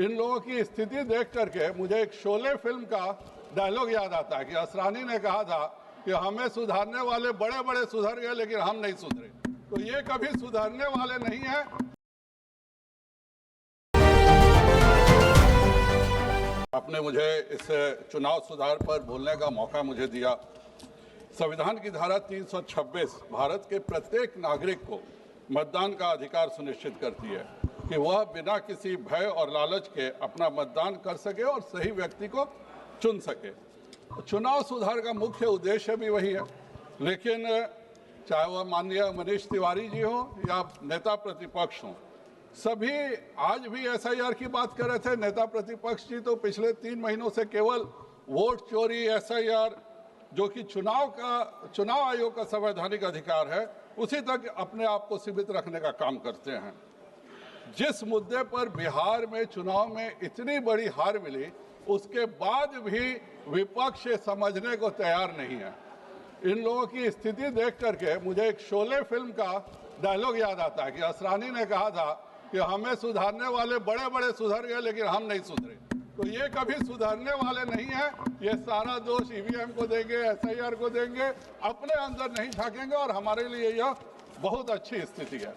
इन लोगों की स्थिति देख करके मुझे एक शोले फिल्म का डायलॉग याद आता है कि असरानी ने कहा था कि हमें सुधारने वाले बड़े बड़े सुधर गए लेकिन हम नहीं सुधरे। तो ये कभी सुधरने वाले नहीं है। आपने मुझे इस चुनाव सुधार पर बोलने का मौका मुझे दिया। संविधान की धारा 326 भारत के प्रत्येक नागरिक को मतदान का अधिकार सुनिश्चित करती है कि वह बिना किसी भय और लालच के अपना मतदान कर सके और सही व्यक्ति को चुन सके। चुनाव सुधार का मुख्य उद्देश्य भी वही है, लेकिन चाहे वह माननीय मनीष तिवारी जी हो या नेता प्रतिपक्ष हो, सभी आज भी एसआईआर की बात कर रहे थे। नेता प्रतिपक्ष जी तो पिछले 3 महीनों से केवल वोट चोरी, एसआईआर, जो कि चुनाव आयोग का संवैधानिक अधिकार है, उसी तक अपने आप को सीमित रखने का काम करते हैं। जिस मुद्दे पर बिहार में चुनाव में इतनी बड़ी हार मिली, उसके बाद भी विपक्ष समझने को तैयार नहीं है। इन लोगों की स्थिति देख करके मुझे एक शोले फिल्म का डायलॉग याद आता है कि असरानी ने कहा था कि हमें सुधारने वाले बड़े बड़े सुधर गए लेकिन हम नहीं सुधरे। तो ये कभी सुधरने वाले नहीं है। ये सारा दोष ईवीएम को देंगे, एसआईआर को देंगे, अपने अंदर नहीं झांकेंगे और हमारे लिए यह बहुत अच्छी स्थिति है।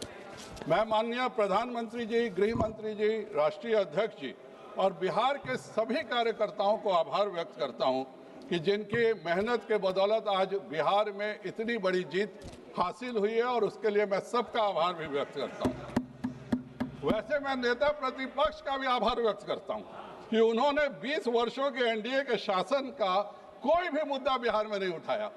मैं माननीय प्रधानमंत्री जी, गृह मंत्री जी, राष्ट्रीय अध्यक्ष जी और बिहार के सभी कार्यकर्ताओं को आभार व्यक्त करता हूं कि जिनकी मेहनत के बदौलत आज बिहार में इतनी बड़ी जीत हासिल हुई है और उसके लिए मैं सबका आभार भी व्यक्त करता हूं। वैसे मैं नेता प्रतिपक्ष का भी आभार व्यक्त करता हूं कि उन्होंने 20 वर्षों के एनडीए के शासन का कोई भी मुद्दा बिहार में नहीं उठाया।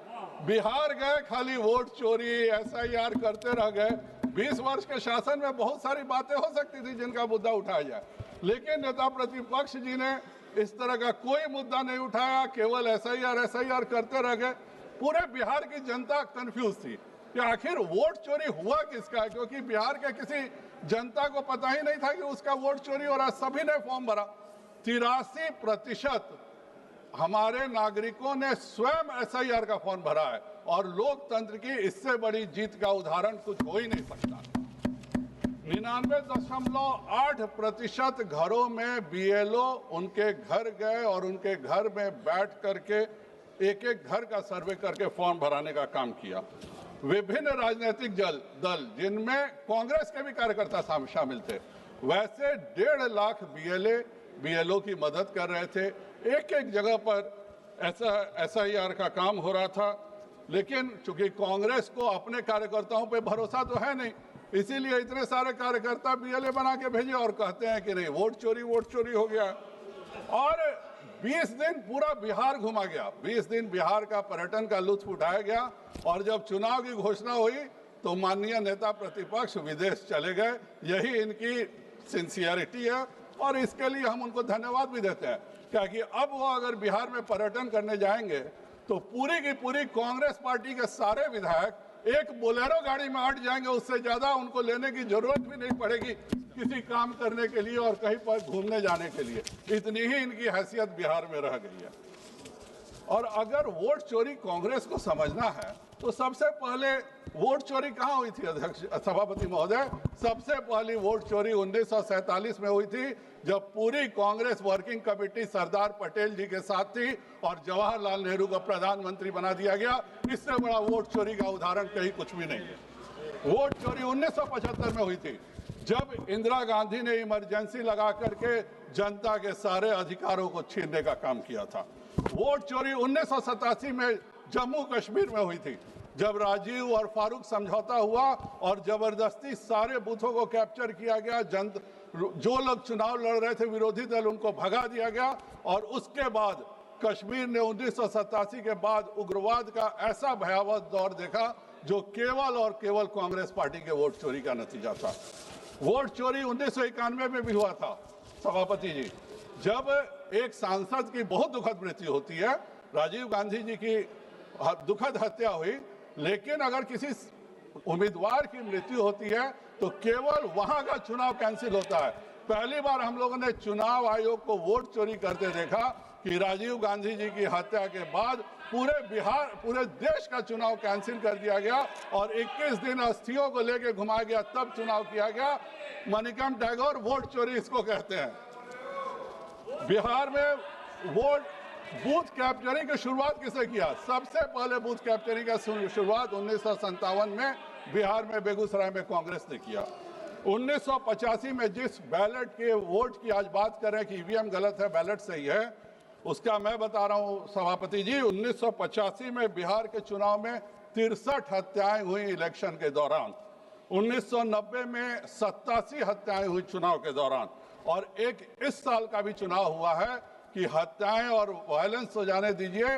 बिहार गए, खाली वोट चोरी, एसआईआर करते रह गए। 20 वर्ष के शासन में बहुत सारी बातें हो सकती थी जिनका मुद्दा उठाया जाए, लेकिन नेता प्रतिपक्ष जी ने इस तरह का कोई मुद्दा नहीं उठाया, केवल एसआईआर करते रह गए। पूरे बिहार की जनता कंफ्यूज थी कि आखिर वोट चोरी हुआ किसका है, क्योंकि बिहार के किसी जनता को पता ही नहीं था कि उसका वोट चोरी हो रहा। सभी ने फॉर्म भरा। 83% हमारे नागरिकों ने स्वयं एसआईआर का फॉर्म भरा है और लोकतंत्र की इससे बड़ी जीत का उदाहरण कुछ हो ही नहीं सकता। 99.8% घरों में बीएलओ उनके घर गए और उनके घर में बैठ करके एक एक घर का सर्वे करके फॉर्म भराने का काम किया। विभिन्न राजनीतिक दल जिनमें कांग्रेस के भी कार्यकर्ता शामिल थे, वैसे 1.5 लाख बीएलओ की मदद कर रहे थे। एक एक जगह पर एसआईआर का काम हो रहा था, लेकिन चूंकि कांग्रेस को अपने कार्यकर्ताओं पे भरोसा तो है नहीं, इसीलिए इतने सारे कार्यकर्ता बीएलए बना के भेजे और कहते हैं कि नहीं वोट चोरी हो गया। और 20 दिन पूरा बिहार घुमा गया, 20 दिन बिहार का पर्यटन का लुत्फ उठाया गया और जब चुनाव की घोषणा हुई तो माननीय नेता प्रतिपक्ष विदेश चले गए। यही इनकी सिंसियरिटी है और इसके लिए हम उनको धन्यवाद भी देते हैं, क्योंकि अब वो अगर बिहार में पर्यटन करने जाएंगे तो पूरी की पूरी कांग्रेस पार्टी के सारे विधायक एक बोलेरो गाड़ी में हट जाएंगे। उससे ज्यादा उनको लेने की जरूरत भी नहीं पड़ेगी किसी काम करने के लिए और कहीं पर घूमने जाने के लिए। इतनी ही इनकी हैसियत बिहार में रह गई है। और अगर वोट चोरी कांग्रेस को समझना है तो सबसे पहले वोट चोरी कहां हुई थी अध्यक्ष सभापति महोदय? सबसे पहली वोट चोरी 1947 में हुई थी, जब पूरी कांग्रेस वर्किंग कमेटी सरदार पटेल जी के साथ थी और जवाहरलाल नेहरू को प्रधानमंत्री बना दिया गया। इससे बड़ा वोट चोरी का उदाहरण कहीं कुछ भी नहीं है। वोट चोरी 1975 में हुई थी, जब इंदिरा गांधी ने इमरजेंसी लगा करके जनता के सारे अधिकारों को छीनने का काम किया था। वोट चोरी 1987 में जम्मू कश्मीर में हुई थी, जब राजीव और फारूक समझौता हुआ और जबरदस्ती सारे बूथों को कैप्चर किया गया। जो लोग चुनाव लड़ रहे थे विरोधी दल, उनको भगा दिया गया और उसके बाद कश्मीर ने 1987 के बाद उग्रवाद का ऐसा भयावह दौर देखा जो केवल और केवल कांग्रेस पार्टी के वोट चोरी का नतीजा था। वोट चोरी 1991 में भी हुआ था सभापति जी, जब एक सांसद की बहुत दुखद मृत्यु होती है। राजीव गांधी जी की दुखद हत्या हुई, लेकिन अगर किसी उम्मीदवार की मृत्यु होती है तो केवल वहां का चुनाव कैंसिल होता है। पहली बार हम लोगों ने चुनाव आयोग को वोट चोरी करते देखा कि राजीव गांधी जी की हत्या के बाद पूरे देश का चुनाव कैंसिल कर दिया गया और 21 दिन अस्थियों को लेकर घुमाया गया, तब चुनाव किया गया। मणिकम टैगोर वोट चोरी इसको कहते हैं। बिहार में वोट बूथ कैप्चरिंग की शुरुआत किसे किया? सबसे पहले बूथ कैप्चरिंग का शुरुआत 1957 में बिहार में बेगूसराय में कांग्रेस ने किया। 1985 में जिस बैलेट के वोट की आज बात कर रहे हैं कि ईवीएम गलत है, बैलेट सही है, उसका मैं बता रहा हूं सभापति जी, 1985 में बिहार के चुनाव में 63 हत्याएं हुई इलेक्शन के दौरान। 1990 में 87 हत्याएं हुई चुनाव के दौरान, और एक इस साल का भी चुनाव हुआ है कि हत्याएं और वायलेंस हो जाने दीजिए,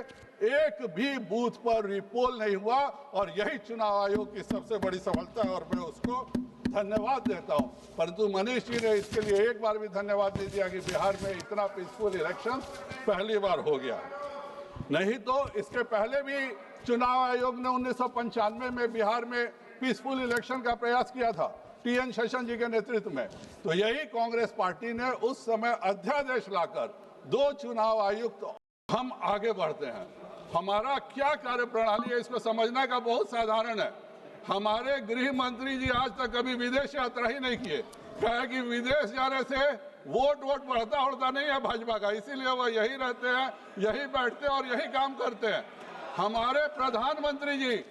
एक भी बूथ पर रिपोल नहीं हुआ, और यही चुनाव आयोग की सबसे बड़ी सफलता है और मैं उसको धन्यवाद देता हूं। परंतु मनीष जी ने इसके लिए एक बार भी धन्यवाद नहीं दिया कि बिहार में इतना पीसफुल इलेक्शन पहली बार हो गया। नहीं तो इसके पहले भी चुनाव आयोग ने 1995 में बिहार में पीसफुल इलेक्शन का प्रयास किया था टीएन शेषन जी के नेतृत्व में। तो यही कांग्रेस पार्टी ने उस समय अध्यादेश लाकर 2 चुनाव आयुक्त, हम आगे बढ़ते हैं। हमारा क्या कार्य प्रणाली है इसको समझने का बहुत साधारण है। हमारे गृह मंत्री जी आज तक कभी विदेश यात्रा ही नहीं किए, कहे कि विदेश जाने से वोट बढ़ता उड़ता नहीं है भाजपा का, इसीलिए वो यही रहते हैं, यही बैठते हैं और यही काम करते हैं। हमारे प्रधानमंत्री जी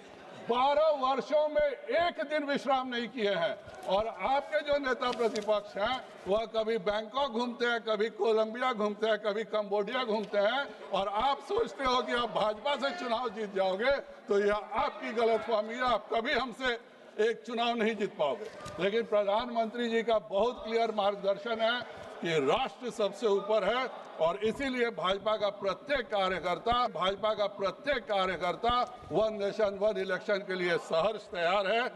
12 वर्षों में एक दिन विश्राम नहीं किए हैं, और आपके जो नेता प्रतिपक्ष हैं वह कभी बैंकॉक घूमते हैं, कभी कोलंबिया घूमते हैं, कभी कंबोडिया घूमते हैं, और आप सोचते हो कि आप भाजपा से चुनाव जीत जाओगे, तो यह आपकी गलतफहमी है। आप कभी हमसे एक चुनाव नहीं जीत पाओगे। लेकिन प्रधानमंत्री जी का बहुत क्लियर मार्गदर्शन है कि राष्ट्र सबसे ऊपर है, और इसीलिए भाजपा का प्रत्येक कार्यकर्ता वन नेशन वन इलेक्शन के लिए सहर्ष तैयार है।